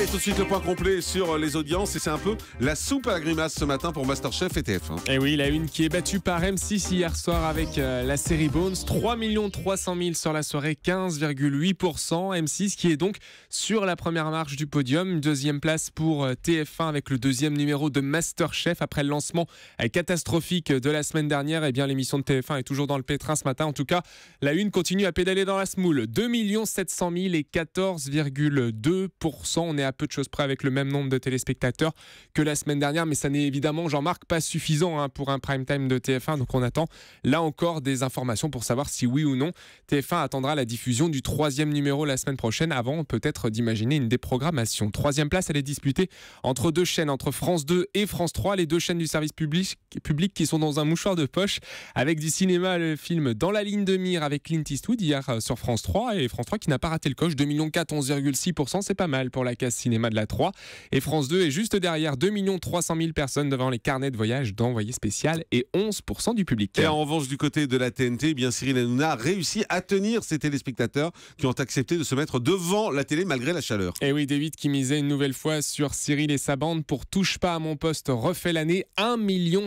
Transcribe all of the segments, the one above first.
Allez, tout de suite le point complet sur les audiences et c'est un peu la soupe à la grimace ce matin pour Masterchef et TF1. Et oui, la une qui est battue par M6 hier soir avec la série Bones, 3 300 000 sur la soirée, 15,8%. M6 qui est donc sur la première marche du podium. Deuxième place pour TF1 avec le deuxième numéro de Masterchef. Après le lancement catastrophique de la semaine dernière, eh bien l'émission de TF1 est toujours dans le pétrin ce matin. En tout cas, la une continue à pédaler dans la semoule. 2 700 000 et 14,2%. On est à peu de choses près avec le même nombre de téléspectateurs que la semaine dernière, mais ça n'est évidemment, Jean-Marc, pas suffisant pour un prime time de TF1. Donc on attend là encore des informations pour savoir si oui ou non TF1 attendra la diffusion du troisième numéro la semaine prochaine avant peut-être d'imaginer une déprogrammation. Troisième place, elle est disputée entre deux chaînes, entre France 2 et France 3, les deux chaînes du service public qui sont dans un mouchoir de poche avec du cinéma, le film Dans la ligne de mire avec Clint Eastwood hier sur France 3, et France 3 qui n'a pas raté le coche, 2 400 000, 11,6%, c'est pas mal pour la case cinéma de la 3. Et France 2 est juste derrière, 2 300 000 personnes devant les carnets de voyage d'Envoyé spécial et 11% du public. Et en revanche, du côté de la TNT, eh bien Cyril Hanouna a réussi à tenir ses téléspectateurs qui ont accepté de se mettre devant la télé malgré la chaleur. Et oui, David qui misait une nouvelle fois sur Cyril et sa bande pour Touche pas à mon poste refait l'année. 1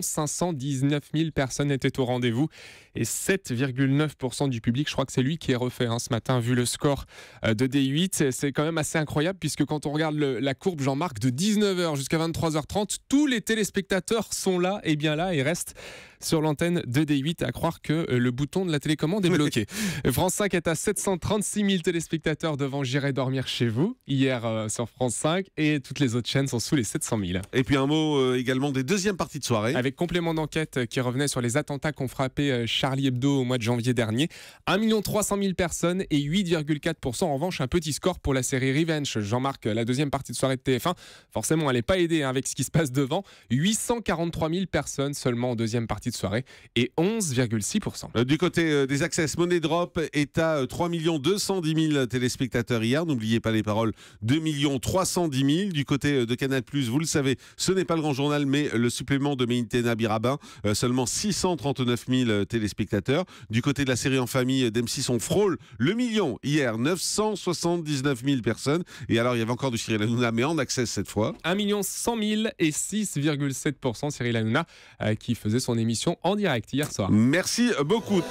519 000 personnes étaient au rendez-vous et 7,9% du public. Je crois que c'est lui qui est refait ce matin vu le score de D8. C'est quand même assez incroyable puisque quand on regarde la courbe, Jean-Marc, de 19h jusqu'à 23h30, tous les téléspectateurs sont là et bien là et restent sur l'antenne de D8, à croire que le bouton de la télécommande est bloqué. France 5 est à 736 000 téléspectateurs devant J'irai dormir chez vous hier sur France 5 et toutes les autres chaînes sont sous les 700 000. Et puis un mot également des deuxièmes parties de soirée. Avec complément d'enquête qui revenait sur les attentats qu'ont frappé Charlie Hebdo au mois de janvier dernier. 1 300 000 personnes et 8,4%. En revanche, un petit score pour la série Revenge. Jean-Marc, la deuxième partie de soirée de TF1, forcément, elle n'est pas aidée avec ce qui se passe devant. 843 000 personnes seulement en deuxième partie de soirée et 11,6%. Du côté des Access, Money Drop est à 3 210 000 téléspectateurs hier. N'oubliez pas les paroles, 2 310 000. Du côté de Canal+, vous le savez, ce n'est pas le grand journal, mais le supplément de Méitena Birabin, seulement 639 000 téléspectateurs. Du côté de la série en famille d'M6, on frôle le million hier, 979 000 personnes. Et alors, il y avait encore du Cyril Hanouna, mais en Access cette fois. 1 100 000 et 6,7%. Cyril Hanouna qui faisait son émission en direct hier soir. Merci beaucoup.